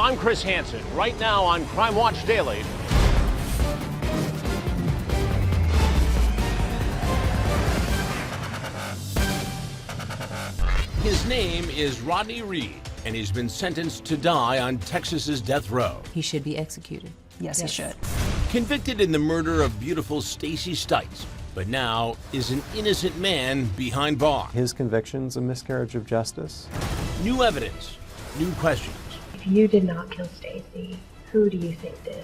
I'm Chris Hansen. Right now on Crime Watch Daily. His name is Rodney Reed, and he's been sentenced to die on Texas's death row. He should be executed. Yes, he should. Convicted in the murder of beautiful Stacy Stites, but now is an innocent man behind bars. His conviction's a miscarriage of justice. New evidence, new questions. If you did not kill Stacy, who do you think did?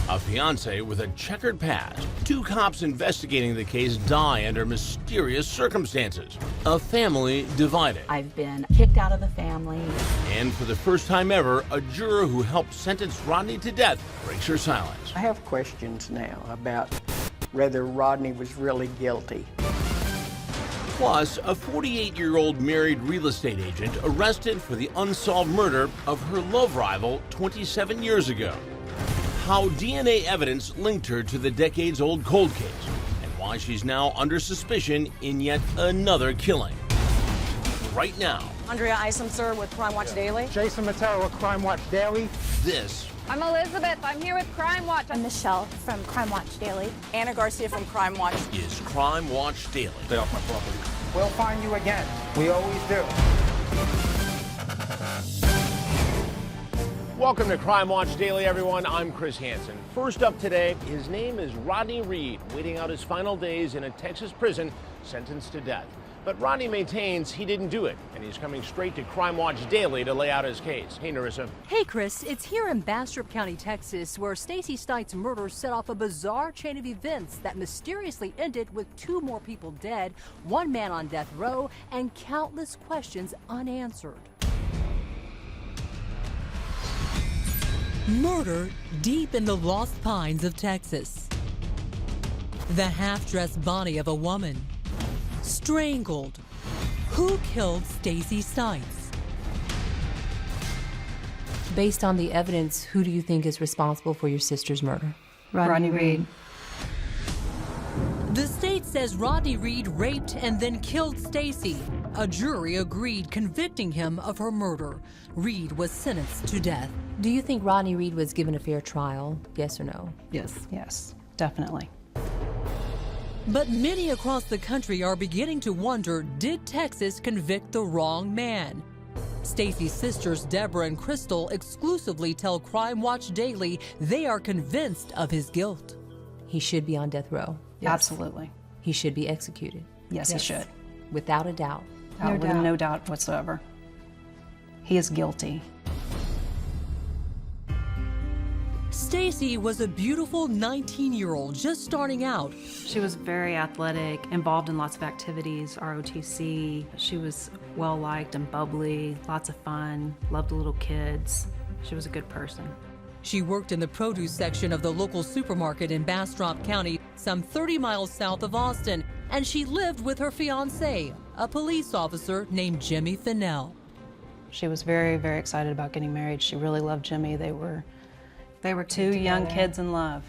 A fiance with a checkered past. Two cops investigating the case die under mysterious circumstances. A family divided. I've been kicked out of the family. And for the first time ever, a juror who helped sentence Rodney to death breaks her silence. I have questions now about whether Rodney was really guilty. Plus, a 48-year-old married real estate agent arrested for the unsolved murder of her love rival 27 years ago. How DNA evidence linked her to the decades-old cold case, and why she's now under suspicion in yet another killing. Right now. Andrea Isom, sir, with Crime Watch Daily. Jason Matera with Crime Watch Daily. This I'm Elizabeth. I'm here with Crime Watch. I'm Michelle from Crime Watch Daily. Anna Garcia from Crime Watch. is Crime Watch Daily. Stay off my property. We'll find you again. We always do. Welcome to Crime Watch Daily, everyone. I'm Chris Hansen. First up today, his name is Rodney Reed, waiting out his final days in a Texas prison, sentenced to death. But Rodney maintains he didn't do it, and he's coming straight to Crime Watch Daily to lay out his case. Hey, Narissa. Hey, Chris. It's here in Bastrop County, Texas, where Stacy Stites' murder set off a bizarre chain of events that mysteriously ended with 2 more people dead, 1 man on death row, and countless questions unanswered. Murder deep in the Lost Pines of Texas. The half-dressed body of a woman. Strangled. Who killed Stacy Stites? Based on the evidence, who do you think is responsible for your sister's murder? Rodney Reed. The state says Rodney Reed raped and then killed Stacy. A jury agreed, convicting him of her murder. Reed was sentenced to death. Do you think Rodney Reed was given a fair trial? Yes or no? Yes. Yes, definitely. But many across the country are beginning to wonder, did Texas convict the wrong man? Stacy's sisters Deborah and Crystal exclusively tell Crime Watch Daily they are convinced of his guilt. He should be on death row. Yes. Absolutely. He should be executed. Yes, he should. Without a doubt. No doubt whatsoever. He is guilty. Stacy was a beautiful 19-year-old just starting out. She was very athletic, involved in lots of activities, ROTC. She was well-liked and bubbly, lots of fun, loved little kids. She was a good person. She worked in the produce section of the local supermarket in Bastrop County, some 30 miles south of Austin, and she lived with her fiancé, a police officer named Jimmy Fennell. She was very, very excited about getting married. She really loved Jimmy. They were 2 young kids in love.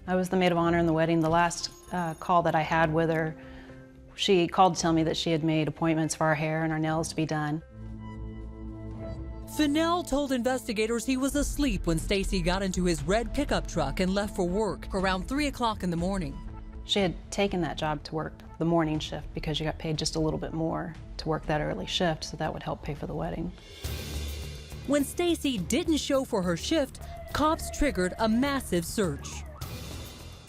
I was the maid of honor in the wedding. The last call that I had with her, she called to tell me that she had made appointments for our hair and our nails to be done. Fennell told investigators he was asleep when Stacy got into his red pickup truck and left for work around 3 o'clock in the morning. She had taken that job to work the morning shift because you got paid just a little bit more to work that early shift, so that would help pay for the wedding. When Stacy didn't show for her shift, cops triggered a massive search.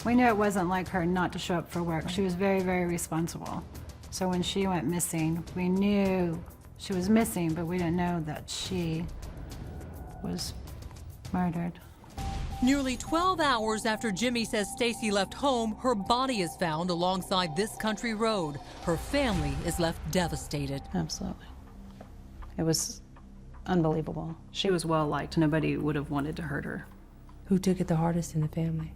We knew it wasn't like her not to show up for work. She was very, very responsible. So when she went missing, we knew she was missing, but we didn't know that she was murdered. Nearly 12 hours after Jimmy says Stacy left home, her body is found alongside this country road. Her family is left devastated. Absolutely. It was unbelievable. She was well liked. Nobody would have wanted to hurt her. Who took it the hardest in the family?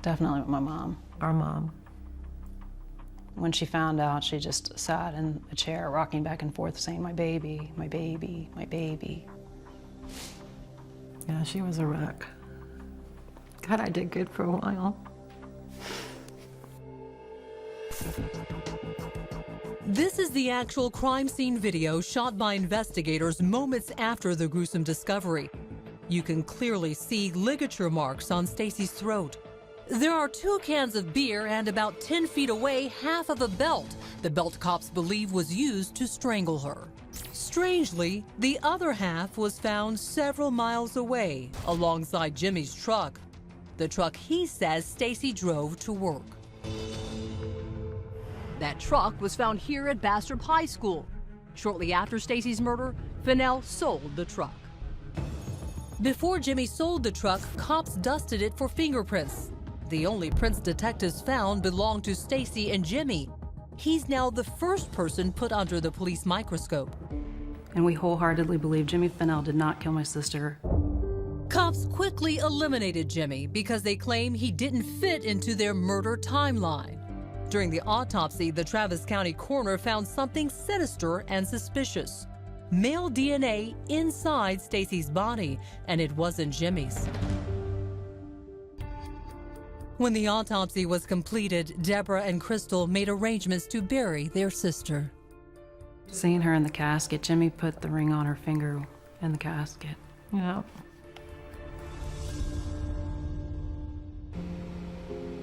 Definitely my mom. Our mom. When she found out, she just sat in a chair, rocking back and forth, saying, "My baby, my baby, my baby." Yeah, she was a wreck. God, I did good for a while. This is the actual crime scene video shot by investigators moments after the gruesome discovery. You can clearly see ligature marks on Stacy's throat. There are 2 cans of beer and about 10 feet away, half of a belt the belt cops believe was used to strangle her. Strangely, the other half was found several miles away, alongside Jimmy's truck. The truck he says Stacy drove to work. That truck was found here at Bastrop High School. Shortly after Stacy's murder, Fennell sold the truck. Before Jimmy sold the truck, cops dusted it for fingerprints. The only prints detectives found belonged to Stacy and Jimmy. He's now the first person put under the police microscope. And we wholeheartedly believe Jimmy Fennell did not kill my sister. Cops quickly eliminated Jimmy because they claim he didn't fit into their murder timeline. During the autopsy, the Travis County coroner found something sinister and suspicious. Male DNA inside Stacy's body, and it wasn't Jimmy's. When the autopsy was completed, Deborah and Crystal made arrangements to bury their sister. Seeing her in the casket, Jimmy put the ring on her finger in the casket. Yeah.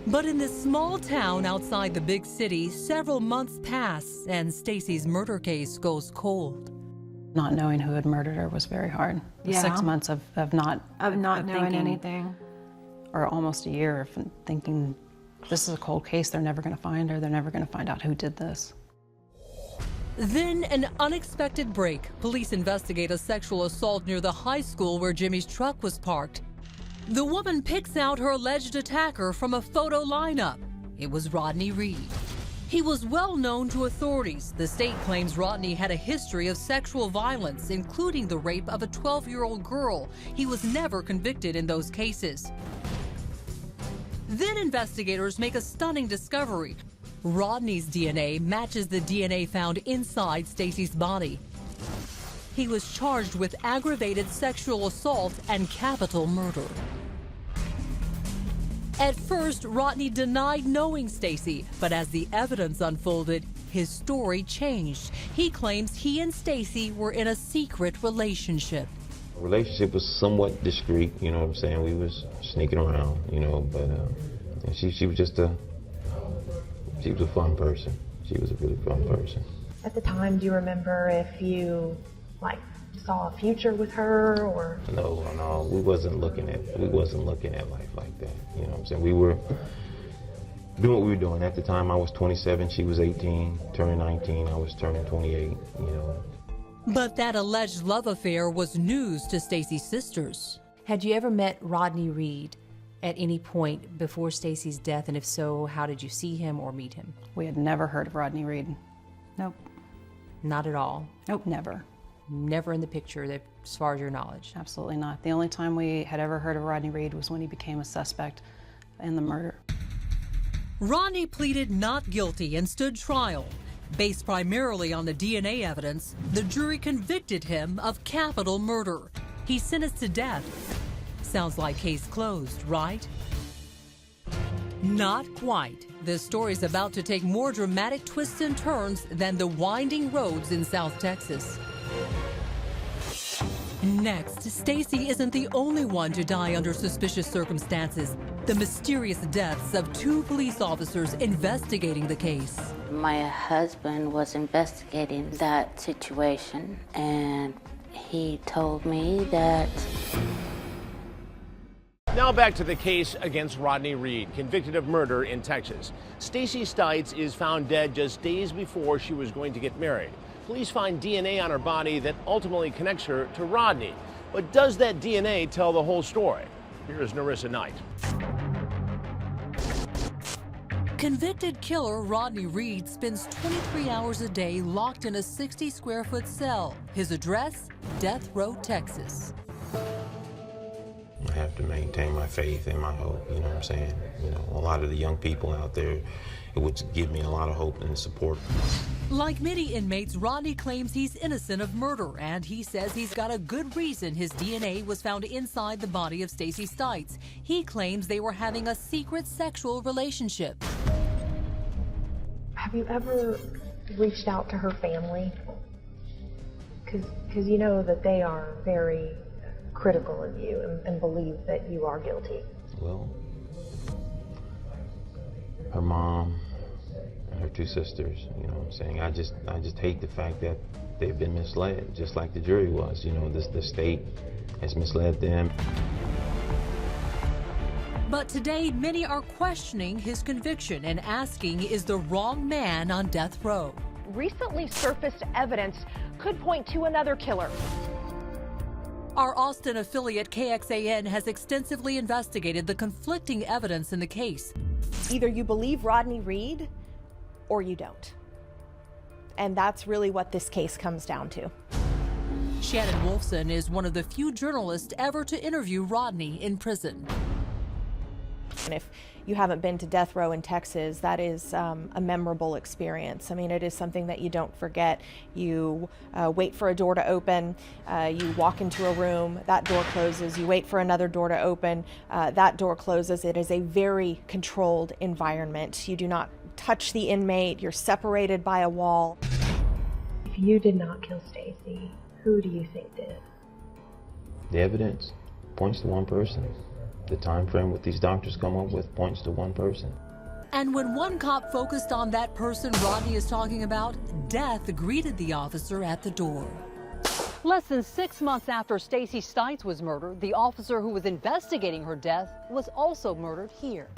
But in this small town outside the big city, several months pass and Stacy's murder case goes cold. Not knowing who had murdered her was very hard. Yeah. 6 months of not knowing thinking, anything. or almost a year of thinking, this is a cold case, they're never going to find her, they're never going to find out who did this. Then an unexpected break. Police investigate a sexual assault near the high school where Jimmy's truck was parked. The woman picks out her alleged attacker from a photo lineup. It was Rodney Reed. He was well known to authorities. The state claims Rodney had a history of sexual violence, including the rape of a 12-year-old girl. He was never convicted in those cases. Then investigators make a stunning discovery. Rodney's DNA matches the DNA found inside Stacy's body. He was charged with aggravated sexual assault and capital murder. At first, Rodney denied knowing Stacy, but as the evidence unfolded, his story changed. He claims he and Stacy were in a secret relationship. The relationship was somewhat discreet, you know what I'm saying? We was sneaking around, you know, but she was just she was a fun person. She was a really fun person. At the time, do you remember if you, saw a future with her, or? No, we wasn't looking at life like that, you know what I'm saying? We were doing what we were doing. At the time, I was 27, she was 18, turning 19, I was turning 28, you know. But that alleged love affair was news to Stacy's sisters. Had you ever met Rodney Reed at any point before Stacy's death? And if so, how did you see him or meet him? We had never heard of Rodney Reed. Nope. Not at all? Nope, never. Never in the picture, as far as your knowledge? Absolutely not. The only time we had ever heard of Rodney Reed was when he became a suspect in the murder. Rodney pleaded not guilty and stood trial. Based primarily on the DNA evidence, the jury convicted him of capital murder. He's sentenced to death. Sounds like case closed, right? Not quite. This story's about to take more dramatic twists and turns than the winding roads in South Texas. Next, Stacy isn't the only one to die under suspicious circumstances. The mysterious deaths of 2 police officers investigating the case. My husband was investigating that situation, and he told me that... Now back to the case against Rodney Reed, convicted of murder in Texas. Stacy Stites is found dead just days before she was going to get married. Police find DNA on her body that ultimately connects her to Rodney. But does that DNA tell the whole story? Here's Narissa Knight. Convicted killer Rodney Reed spends 23 hours a day locked in a 60-square-foot cell. His address, Death Row, Texas. I have to maintain my faith and my hope, you know what I'm saying? You know, a lot of the young people out there, it would give me a lot of hope and support. Like many inmates, Rodney claims he's innocent of murder, and he says he's got a good reason his DNA was found inside the body of Stacy Stites. He claims they were having a secret sexual relationship. Have you ever reached out to her family? Because you know that they are very critical of you and believe that you are guilty? Well, her mom and her two sisters, you know what I'm saying? I just hate the fact that they've been misled, just like the jury was. You know, the state has misled them. But today, many are questioning his conviction and asking, is the wrong man on death row? Recently surfaced evidence could point to another killer. Our Austin affiliate KXAN has extensively investigated the conflicting evidence in the case. Either you believe Rodney Reed or you don't. And that's really what this case comes down to. Shannon Wolfson is one of the few journalists ever to interview Rodney in prison. And if you haven't been to death row in Texas, that is a memorable experience. I mean, it is something that you don't forget. You wait for a door to open, you walk into a room, that door closes, you wait for another door to open, that door closes. It is a very controlled environment. You do not touch the inmate, you're separated by a wall. If you did not kill Stacy, who do you think did? The evidence points to one person. The time frame what these doctors come up with points to one person. And when one cop focused on that person Rodney is talking about, death greeted the officer at the door. Less than 6 months after Stacy Stites was murdered, the officer who was investigating her death was also murdered here.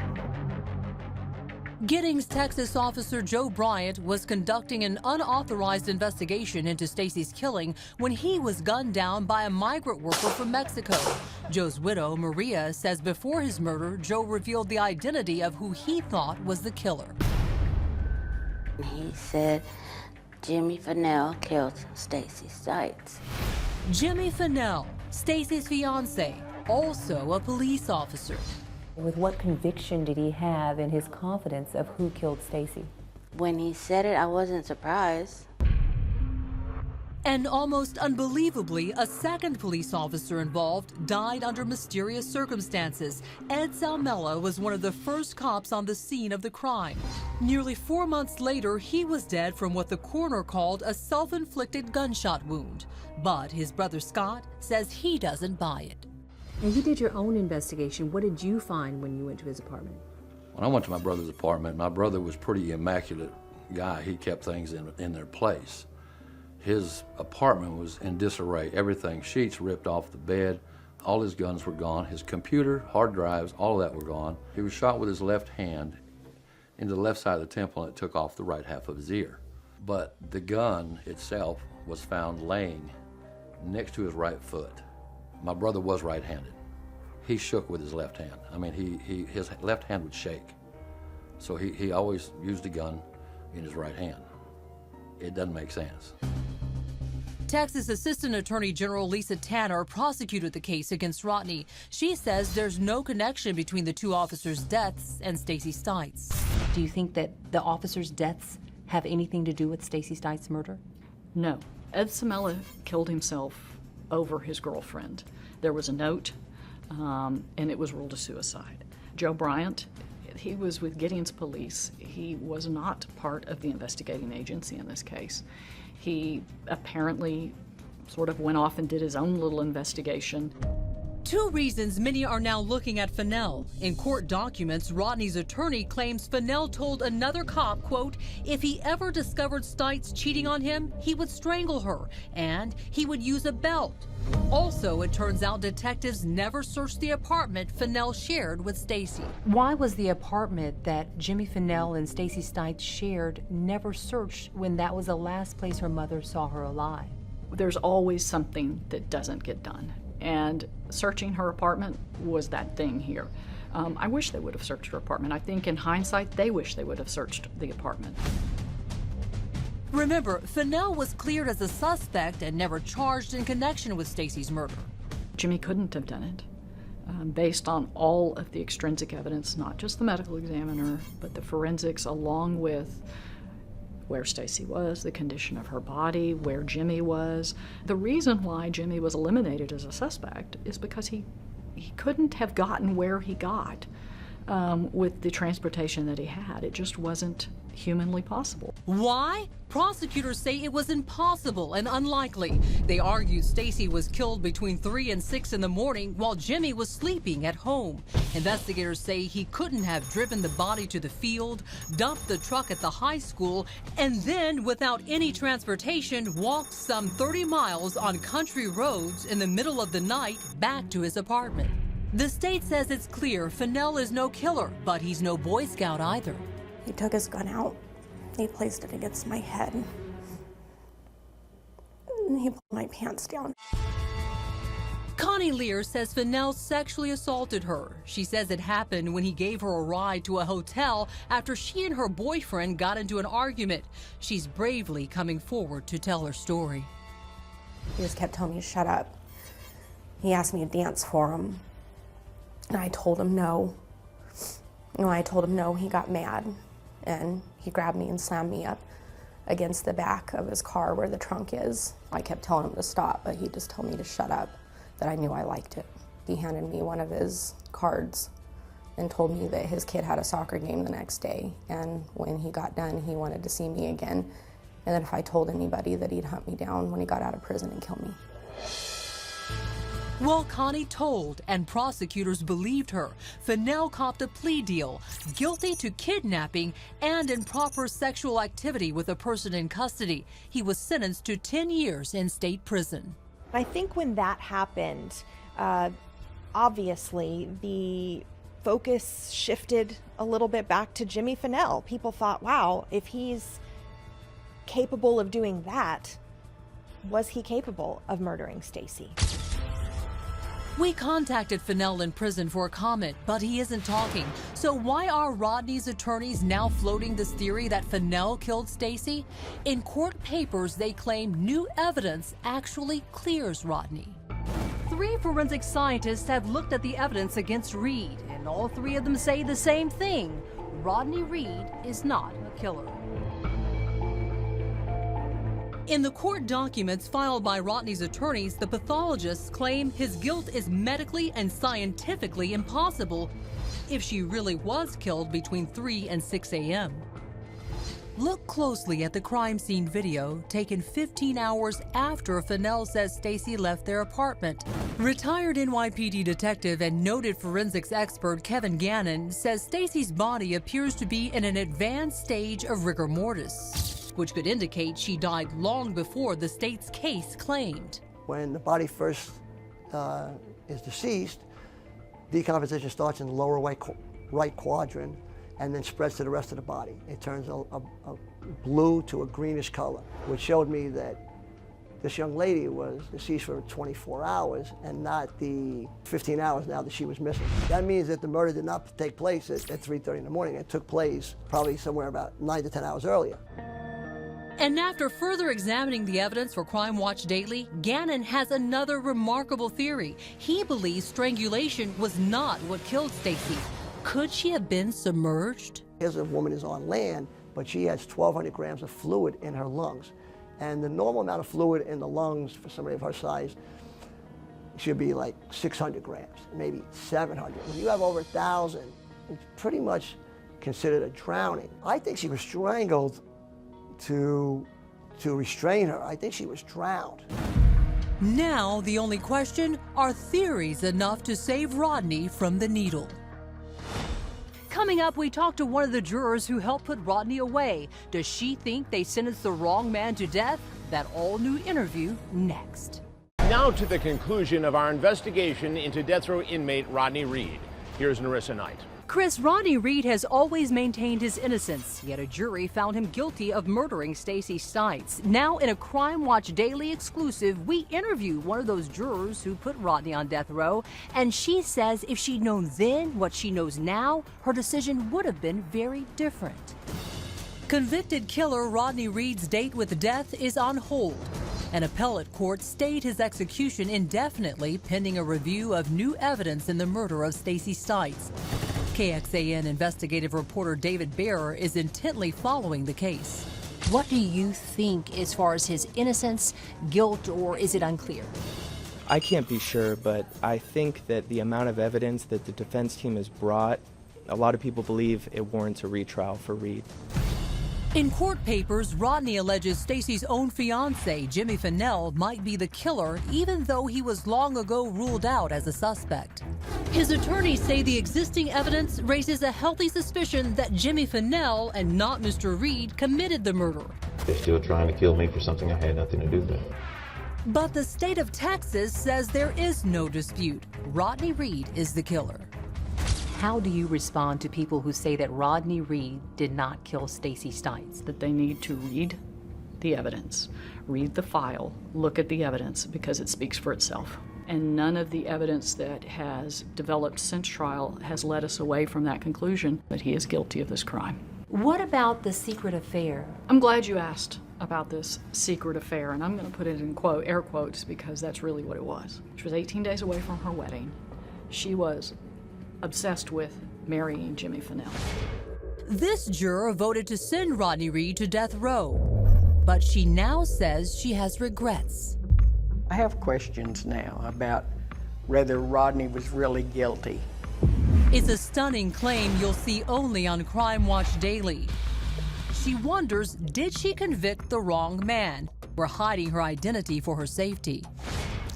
Giddings, Texas officer Joe Bryant was conducting an unauthorized investigation into Stacy's killing when he was gunned down by a migrant worker from Mexico. Joe's widow, Maria, says before his murder, Joe revealed the identity of who he thought was the killer. He said Jimmy Fennell killed Stacy Stites. Jimmy Fennell, Stacy's fiance, also a police officer. With what conviction did he have in his confidence of who killed Stacy? When he said it, I wasn't surprised. And almost unbelievably, a second police officer involved died under mysterious circumstances. Ed Salmella was one of the first cops on the scene of the crime. Nearly 4 months later, he was dead from what the coroner called a self-inflicted gunshot wound. But his brother Scott says he doesn't buy it. Now, you did your own investigation. What did you find when you went to his apartment? When I went to my brother's apartment, my brother was a pretty immaculate guy. He kept things in their place. His apartment was in disarray. Everything, sheets ripped off the bed. All his guns were gone. His computer, hard drives, all of that were gone. He was shot with his left hand into the left side of the temple, and it took off the right half of his ear. But the gun itself was found laying next to his right foot. My brother was right-handed. He shook with his left hand. I mean, his left hand would shake. So he always used a gun in his right hand. It doesn't make sense. Texas Assistant Attorney General Lisa Tanner prosecuted the case against Rodney. She says there's no connection between the two officers' deaths and Stacy Stites. Do you think that the officers' deaths have anything to do with Stacy Stites' murder? No. Ed Salmella killed himself over his girlfriend. There was a note, and it was ruled a suicide. Joe Bryant, he was with Giddings Police. He was not part of the investigating agency in this case. He apparently sort of went off and did his own little investigation. Two reasons many are now looking at Fennell. In court documents, Rodney's attorney claims Fennell told another cop, quote, if he ever discovered Stites cheating on him, he would strangle her, and he would use a belt. Also, it turns out detectives never searched the apartment Fennell shared with Stacy. Why was the apartment that Jimmy Fennell and Stacy Stites shared never searched when that was the last place her mother saw her alive? There's always something that doesn't get done. And searching her apartment was that thing here. I wish they would have searched her apartment. I think in hindsight, they wish they would have searched the apartment. Remember, Fennell was cleared as a suspect and never charged in connection with Stacy's murder. Jimmy couldn't have done it. Based on all of the extrinsic evidence, not just the medical examiner, but the forensics, along with where Stacy was, the condition of her body, where Jimmy was. The reason why Jimmy was eliminated as a suspect is because he couldn't have gotten where he got. with the transportation that he had. It just wasn't humanly possible. Why? Prosecutors say it was impossible and unlikely. They argued Stacy was killed between 3 and 6 in the morning while Jimmy was sleeping at home. Investigators say he couldn't have driven the body to the field, dumped the truck at the high school, and then, without any transportation, walked some 30 miles on country roads in the middle of the night back to his apartment. The state says it's clear Fennell is no killer, but he's no Boy Scout either. He took his gun out. He placed it against my head. And he pulled my pants down. Connie Lear says Fennell sexually assaulted her. She says it happened when he gave her a ride to a hotel after she and her boyfriend got into an argument. She's bravely coming forward to tell her story. He just kept telling me to shut up. He asked me to dance for him. And I told him no. And when I told him no, he got mad. And he grabbed me and slammed me up against the back of his car where the trunk is. I kept telling him to stop, but he just told me to shut up, that I knew I liked it. He handed me one of his cards and told me that his kid had a soccer game the next day. And when he got done, he wanted to see me again. And that if I told anybody, that he'd hunt me down when he got out of prison and kill me. Well, Connie told, and prosecutors believed her. Fennell copped a plea deal, guilty to kidnapping and improper sexual activity with a person in custody. He was sentenced to 10 years in state prison. I think when that happened, obviously the focus shifted a little bit back to Jimmy Fennell. People thought, wow, if he's capable of doing that, was he capable of murdering Stacy? We contacted Fennell in prison for a comment, but he isn't talking. So why are Rodney's attorneys now floating this theory that Fennell killed Stacy? In court papers, they claim new evidence actually clears Rodney. 3 forensic scientists have looked at the evidence against Reed, and all 3 of them say the same thing. Rodney Reed is not a killer. In the court documents filed by Rodney's attorneys, the pathologists claim his guilt is medically and scientifically impossible if she really was killed between 3 and 6 a.m. Look closely at the crime scene video taken 15 hours after Fennell says Stacy left their apartment. Retired NYPD detective and noted forensics expert Kevin Gannon says Stacy's body appears to be in an advanced stage of rigor mortis, which could indicate she died long before the state's case claimed. When the body first is deceased, decomposition starts in the lower right quadrant and then spreads to the rest of the body. It turns a blue to a greenish color, which showed me that this young lady was deceased for 24 hours and not the 15 hours now that she was missing. That means that the murder did not take place at 3:30 in the morning. It took place probably somewhere about 9 to 10 hours earlier. And after further examining the evidence for Crime Watch Daily, Gannon has another remarkable theory. He believes strangulation was not what killed Stacy. Could she have been submerged? Here's a woman is on land, but she has 1,200 grams of fluid in her lungs. And the normal amount of fluid in the lungs for somebody of her size should be like 600 grams, maybe 700. When you have over 1,000, it's pretty much considered a drowning. I think she was strangled to restrain her. I think she was drowned. Now, the only question, are theories enough to save Rodney from the needle? Coming up, we talk to one of the jurors who helped put Rodney away. Does she think they sentenced the wrong man to death? That all-new interview next. Now to the conclusion of our investigation into death row inmate Rodney Reed. Here's Narissa Knight. Chris, Rodney Reed has always maintained his innocence, yet a jury found him guilty of murdering Stacy Stites. Now, in a Crime Watch Daily exclusive, we interview one of those jurors who put Rodney on death row, and she says if she'd known then what she knows now, her decision would have been very different. Convicted killer Rodney Reed's date with death is on hold. An appellate court stayed his execution indefinitely pending a review of new evidence in the murder of Stacy Stites. KXAN investigative reporter David Bearer is intently following the case. What do you think as far as his innocence, guilt, or is it unclear? I can't be sure, but I think that the amount of evidence that the defense team has brought A lot of people believe it warrants a retrial for Reed. In court papers, Rodney alleges Stacy's own fiancé, Jimmy Fennell, might be the killer, even though he was long ago ruled out as a suspect. His attorneys say the existing evidence raises a healthy suspicion that Jimmy Fennell and not Mr. Reed committed the murder. They're still trying to kill me for something I had nothing to do with. But the state of Texas says there is no dispute. Rodney Reed is the killer. How do you respond to people who say that Rodney Reed did not kill Stacy Stites? That they need to read the evidence, read the file, look at the evidence, because it speaks for itself. And none of the evidence that has developed since trial has led us away from that conclusion that he is guilty of this crime. What about the secret affair? I'm glad you asked about this secret affair, and I'm going to put it in air quotes, because that's really what it was. She was 18 days away from her wedding. She was obsessed with marrying Jimmy Fennell. This juror voted to send Rodney Reed to death row, but she now says she has regrets. I have questions now about whether Rodney was really guilty. It's a stunning claim you'll see only on Crime Watch Daily. She wonders, did she convict the wrong man? Or hiding her identity for her safety?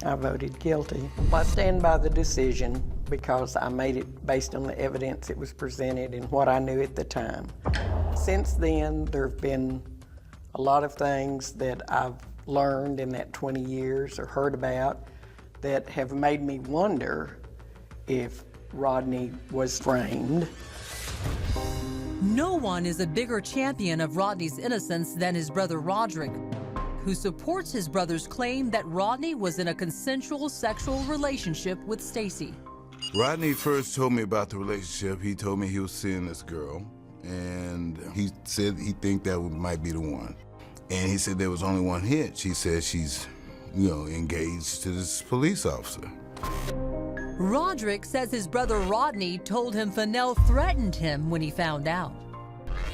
I voted guilty. I stand by the decision because I made it based on the evidence that was presented and what I knew at the time. Since then, there have been a lot of things that I've learned in that 20 years or heard about that have made me wonder if Rodney was framed. No one is a bigger champion of Rodney's innocence than his brother Roderick, who supports his brother's claim that Rodney was in a consensual sexual relationship with Stacy. Rodney first told me about the relationship. He told me he was seeing this girl, and he said he think that might be the one. And he said there was only one hitch. He said she's, engaged to this police officer. Roderick says his brother Rodney told him Fennell threatened him when he found out.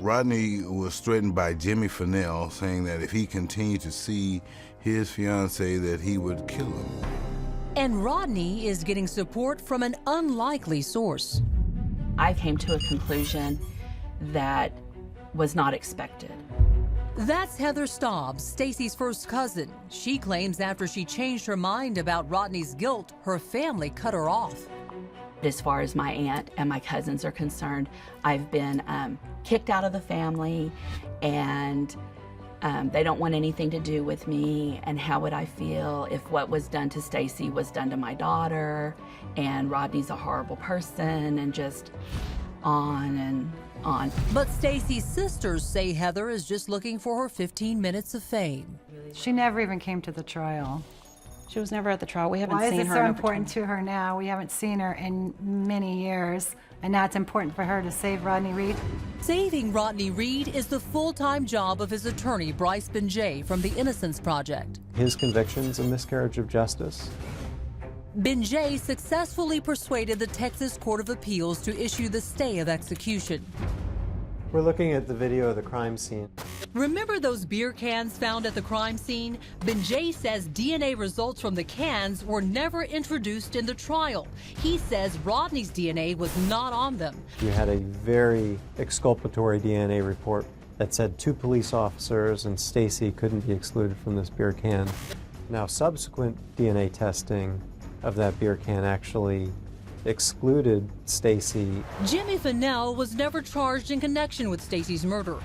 Rodney was threatened by Jimmy Fennell, saying that if he continued to see his fiancée, that he would kill him. And Rodney is getting support from an unlikely source. I came to a conclusion that was not expected. That's Heather Staubs, Stacy's first cousin. She claims after she changed her mind about Rodney's guilt, her family cut her off. As far as my aunt and my cousins are concerned, I've been kicked out of the family, and they don't want anything to do with me. And how would I feel if what was done to Stacy was done to my daughter, and Rodney's a horrible person, and just on and on. But Stacy's sisters say Heather is just looking for her 15 minutes of fame. She never even came to the trial. She was never at the trial. We haven't Why seen is it her. so in important to her now? We haven't seen her in many years, and now it's important for her to save Rodney Reed? Saving Rodney Reed is the full-time job of his attorney, Bryce Benjay, from the Innocence Project. His conviction's a miscarriage of justice. Benjay successfully persuaded the Texas Court of Appeals to issue the stay of execution. We're looking at the video of the crime scene. Remember those beer cans found at the crime scene? Benjay says DNA results from the cans were never introduced in the trial. He says Rodney's DNA was not on them. You had a very exculpatory DNA report that said 2 police officers and Stacy couldn't be excluded from this beer can. Now, subsequent DNA testing of that beer can actually excluded Stacy. Jimmy Fennell was never charged in connection with Stacy's murder.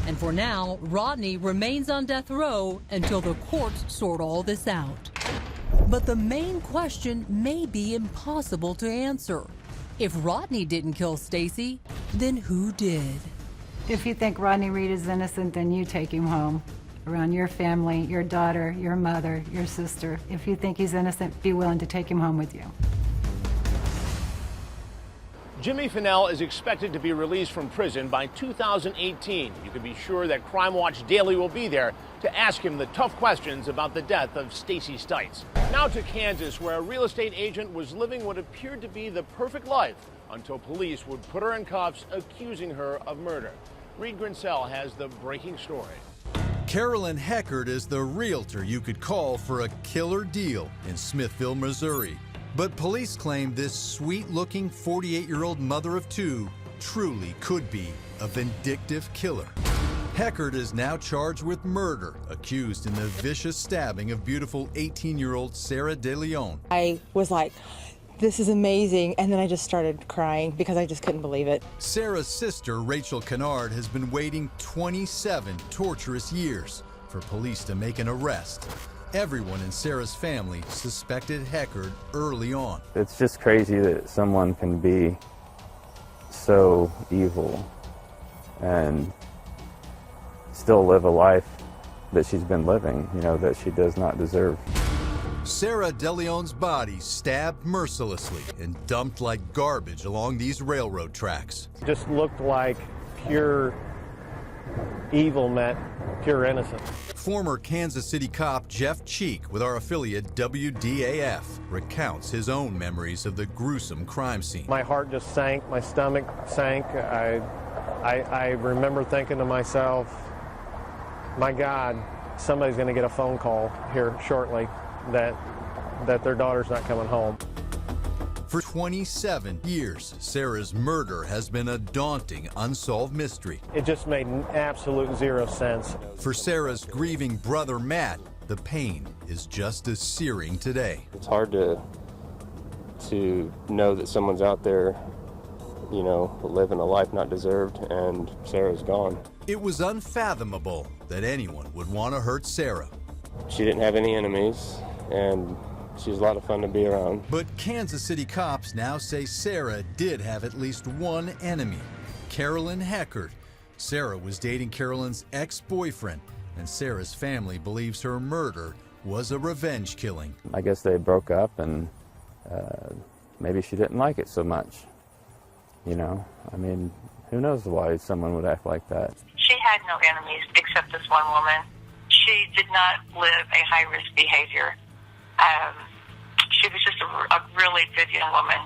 And for now, Rodney remains on death row until the courts sort all this out. But the main question may be impossible to answer. If Rodney didn't kill Stacy, then who did? If you think Rodney Reed is innocent, then you take him home. Around your family, your daughter, your mother, your sister. If you think he's innocent, be willing to take him home with you. Jimmy Fennell is expected to be released from prison by 2018. You can be sure that Crime Watch Daily will be there to ask him the tough questions about the death of Stacy Stites. Now to Kansas, where a real estate agent was living what appeared to be the perfect life until police would put her in cuffs, accusing her of murder. Reed Grinsell has the breaking story. Carolyn Heckert is the realtor you could call for a killer deal in Smithville, Missouri. But police claim this sweet-looking 48-year-old mother of two truly could be a vindictive killer. Heckert is now charged with murder, accused in the vicious stabbing of beautiful 18-year-old Sarah De Leon. I was like, this is amazing, and then I just started crying because I just couldn't believe it. Sarah's sister, Rachel Kennard, has been waiting 27 torturous years for police to make an arrest. Everyone in Sarah's family suspected Heckert early on. It's just crazy that someone can be so evil and still live a life that she's been living, you know, that she does not deserve. Sarah De Leon's body stabbed mercilessly and dumped like garbage along these railroad tracks. Just looked like pure evil met pure innocence. Former Kansas City cop Jeff Cheek with our affiliate WDAF recounts his own memories of the gruesome crime scene. My heart just sank, my stomach sank. I remember thinking to myself, my God, somebody's going to get a phone call here shortly that their daughter's not coming home. For 27 years, Sarah's murder has been a daunting, unsolved mystery. It just made absolute zero sense. For Sarah's grieving brother, Matt, the pain is just as searing today. It's hard to know that someone's out there, you know, living a life not deserved, and Sarah's gone. It was unfathomable that anyone would want to hurt Sarah. She didn't have any enemies, and she was a lot of fun to be around. But Kansas City cops now say Sarah did have at least one enemy, Carolyn Heckert. Sarah was dating Carolyn's ex-boyfriend, and Sarah's family believes her murder was a revenge killing. I guess they broke up, and maybe she didn't like it so much. You know, I mean, who knows why someone would act like that. She had no enemies except this one woman. She did not live a high-risk behavior. She was just a really good young woman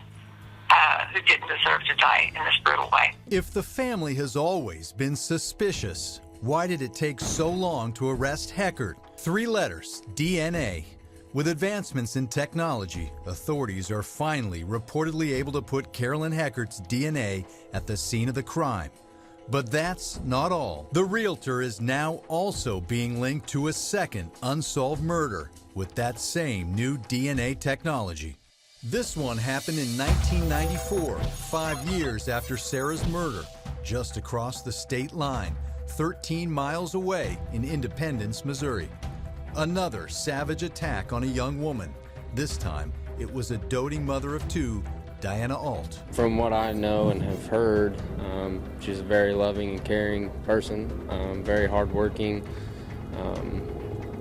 who didn't deserve to die in this brutal way. If the family has always been suspicious, why did it take so long to arrest Heckert? 3 letters, DNA. With advancements in technology, authorities are finally reportedly able to put Carolyn Heckert's DNA at the scene of the crime. But that's not all. The realtor is now also being linked to a second unsolved murder with that same new DNA technology. This one happened in 1994, 5 years after Sarah's murder, just across the state line, 13 miles away in Independence, Missouri. Another savage attack on a young woman. This time, it was a doting mother of 2, Diana Alt. From what I know and have heard, she's a very loving and caring person, very hardworking,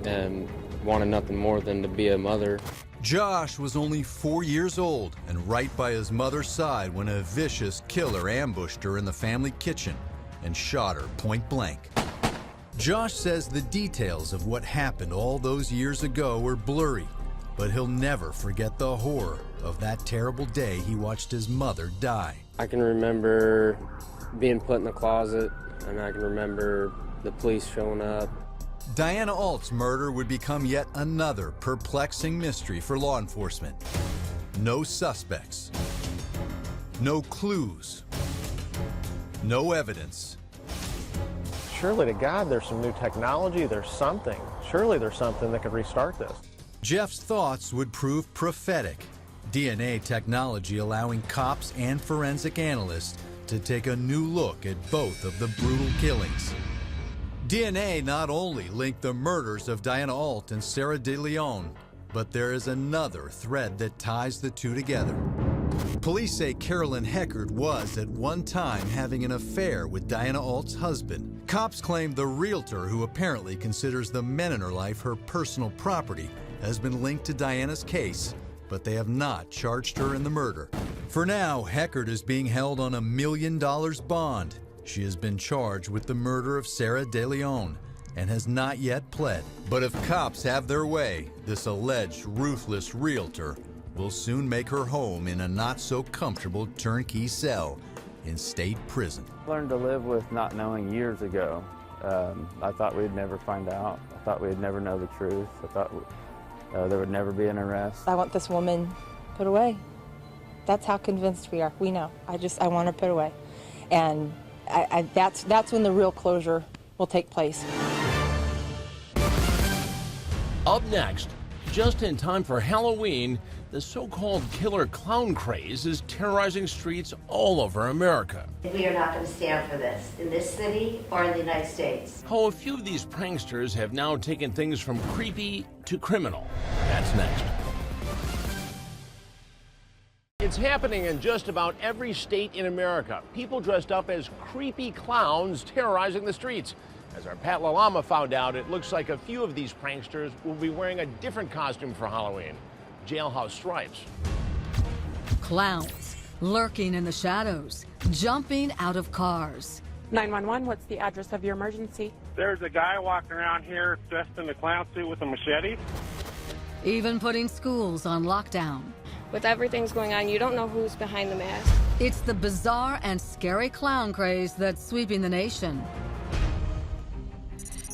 and wanted nothing more than to be a mother. Josh was only 4 years old and right by his mother's side when a vicious killer ambushed her in the family kitchen and shot her point blank. Josh says the details of what happened all those years ago were blurry, but he'll never forget the horror of that terrible day he watched his mother die. I can remember being put in the closet, and I can remember the police showing up. Diana Alt's murder would become yet another perplexing mystery for law enforcement. No suspects, no clues, no evidence. Surely to God there's some new technology, there's something. Surely there's something that could restart this. Jeff's thoughts would prove prophetic. DNA technology allowing cops and forensic analysts to take a new look at both of the brutal killings. DNA not only linked the murders of Diana Alt and Sarah De Leon, but there is another thread that ties the two together. Police say Carolyn Heckert was at one time having an affair with Diana Alt's husband. Cops claim the realtor, who apparently considers the men in her life her personal property, has been linked to Diana's case, but they have not charged her in the murder. For now, Heckert is being held on $1 million bond. She has been charged with the murder of Sarah De Leon and has not yet pled. But if cops have their way, this alleged ruthless realtor will soon make her home in a not-so-comfortable turnkey cell in state prison. I learned to live with not knowing years ago. I thought we'd never find out. I thought we'd never know the truth. I thought there would never be an arrest. I want this woman put away. That's how convinced we are. We know. I want her put away. And that's when the real closure will take place. Up next, just in time for Halloween, the so-called killer clown craze is terrorizing streets all over America. We are not going to stand for this in this city or in the United States. How a few of these pranksters have now taken things from creepy to criminal. That's next. It's happening in just about every state in America. People dressed up as creepy clowns terrorizing the streets. As our Pat Lalama found out, it looks like a few of these pranksters will be wearing a different costume for Halloween. Jailhouse stripes. Clowns lurking in the shadows, jumping out of cars. 911, what's the address of your emergency? There's a guy walking around here dressed in a clown suit with a machete. Even putting schools on lockdown. With everything's going on, you don't know who's behind the mask. It's the bizarre and scary clown craze that's sweeping the nation.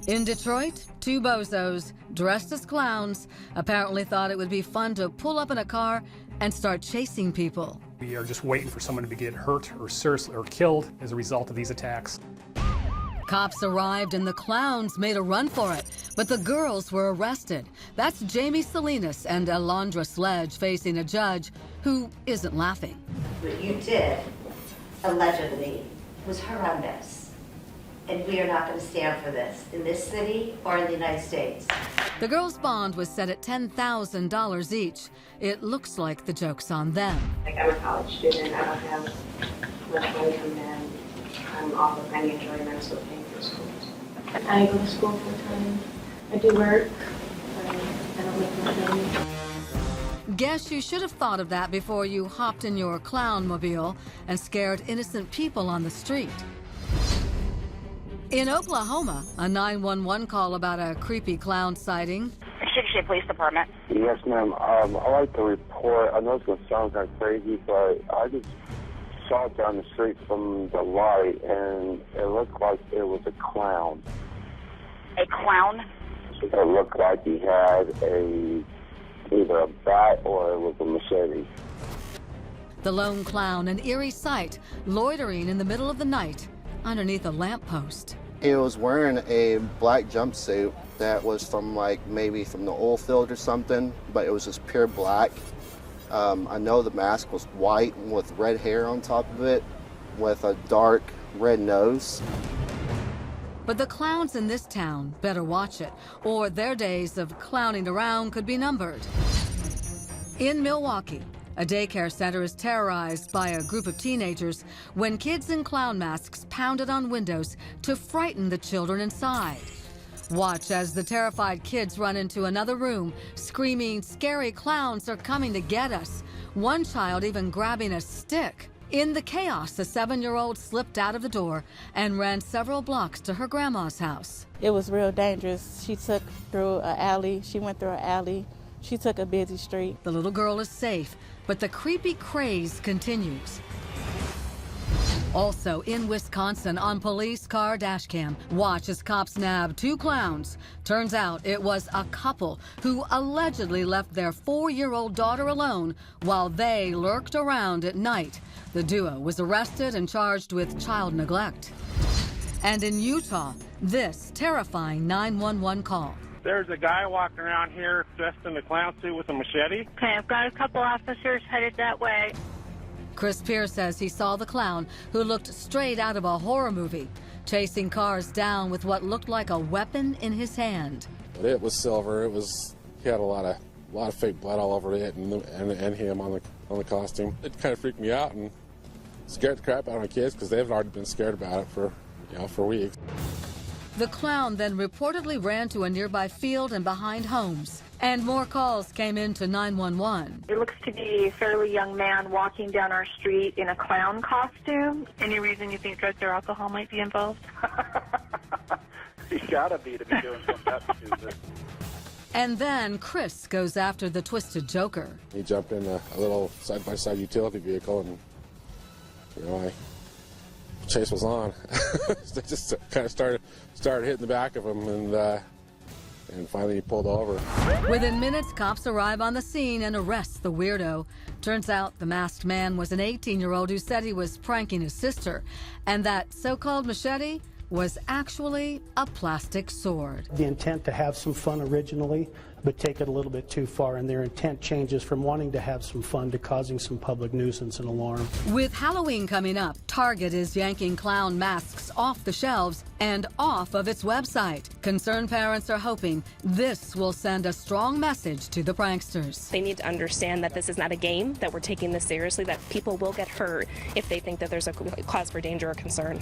In Detroit, two bozos, dressed as clowns, apparently thought it would be fun to pull up in a car and start chasing people. We are just waiting for someone to get hurt or seriously or killed as a result of these attacks. Cops arrived and the clowns made a run for it, but the girls were arrested. That's Jamie Salinas and Alondra Sledge facing a judge who isn't laughing. What you did, allegedly, was horrendous. And we are not going to stand for this in this city or in the United States. The girls' bond was set at $10,000 each. It looks like the joke's on them. Like, I'm a college student. I don't have much money coming in. I'm off of financial and I'm still paying for school. I go to school full time. I do work. I don't make much money. Guess you should have thought of that before you hopped in your clown-mobile and scared innocent people on the street. In Oklahoma, a 911 call about a creepy clown sighting. City Police Department. Yes, ma'am. I'd like to report. I know it's going to sound kind of crazy, but I just saw it down the street from the light, and it looked like it was a clown. A clown? It looked like he had either a bat or it was a machete. The lone clown, an eerie sight, loitering in the middle of the night underneath a lamppost. He was wearing a black jumpsuit that was from maybe from the oil field or something, but it was just pure black. I know the mask was white with red hair on top of it, with a dark red nose. But the clowns in this town better watch it, or their days of clowning around could be numbered. In Milwaukee, a daycare center is terrorized by a group of teenagers when kids in clown masks pounded on windows to frighten the children inside. Watch as the terrified kids run into another room, screaming, "Scary clowns are coming to get us." One child even grabbing a stick. In the chaos, a 7-year-old slipped out of the door and ran several blocks to her grandma's house. It was real dangerous. She took through an alley. She went through an alley. She took a busy street. The little girl is safe, but the creepy craze continues. Also in Wisconsin, on police car dash cam, watch as cops nab 2 clowns. Turns out it was a couple who allegedly left their 4-year-old daughter alone while they lurked around at night. The duo was arrested and charged with child neglect. And in Utah, this terrifying 911 call. There's a guy walking around here dressed in a clown suit with a machete. Okay, I've got a couple officers headed that way. Chris Pierce says he saw the clown, who looked straight out of a horror movie, chasing cars down with what looked like a weapon in his hand. But it was silver. He had a lot of fake blood all over it, and him on the costume. It kind of freaked me out and scared the crap out of my kids because they've already been scared about it for weeks. The clown then reportedly ran to a nearby field and behind homes. And more calls came into 911. It looks to be a fairly young man walking down our street in a clown costume. Any reason you think drugs or alcohol might be involved? He's gotta be to be doing something that stupid. And then Chris goes after the twisted joker. He jumped in a little side-by-side utility vehicle, and my chase was on. They just kind of started hitting the back of him, and and finally he pulled over. Within minutes, cops arrive on the scene and arrest the weirdo. Turns out the masked man was an 18-year-old who said he was pranking his sister, and that so-called machete was actually a plastic sword. The intent to have some fun originally, but take it a little bit too far, and their intent changes from wanting to have some fun to causing some public nuisance and alarm. With Halloween coming up, Target is yanking clown masks off the shelves and off of its website. Concerned parents are hoping this will send a strong message to the pranksters. They need to understand that this is not a game, that we're taking this seriously, that people will get hurt if they think that there's a cause for danger or concern.